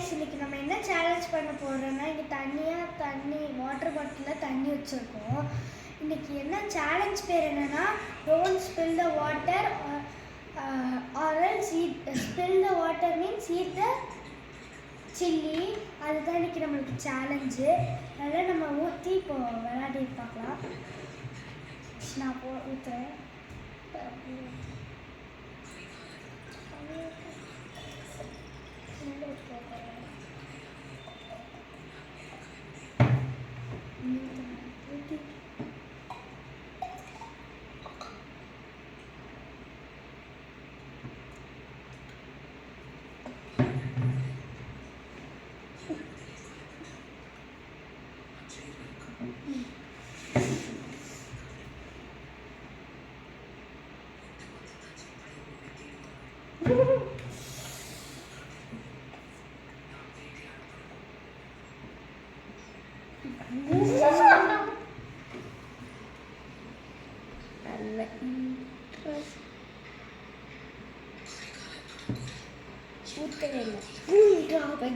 Guys, இன்னைக்கு நம்ம என்ன சேலஞ்ச் பண்ண போறோம்னா, இங்க தண்ணி வாட்டர் பாட்டிலில் தண்ணி வச்சிருக்கோம். இன்னைக்கு என்ன சேலஞ்ச் பேர் என்னன்னா, don't spill the water or else spill the water means eat the chilli. அதுதான் இன்னைக்கு நம்மளுக்கு சேலஞ்சு. அதனால் நம்ம ஊற்றி இப்போ விளையாடி பார்க்கலாம். நான் ஊற்றுறேன்.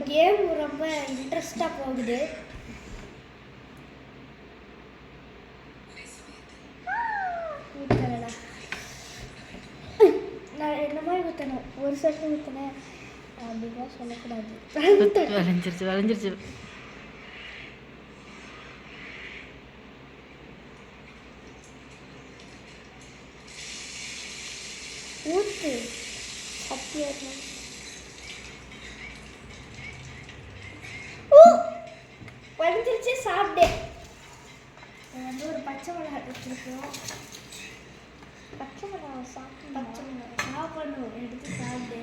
கேம் ரொம்ப இன்ட்ரெஸ்டா போகுது. நான் என்ன மாதிரி ஊற்றணும், ஒரு சட்டு ஊற்றினேன் அப்படின்னா சொல்லக்கூடாது. வளைஞ்சிருச்சு ஊத்து சத்தியம். வளைஞ்சிருச்சு, சாப்பிட்டே. வந்து ஒரு பச்சை மிளகாய் வச்சிருக்கோம். பச்சை மிளகாய் சாப்பிடணும், எடுத்து சாப்பிட்டு.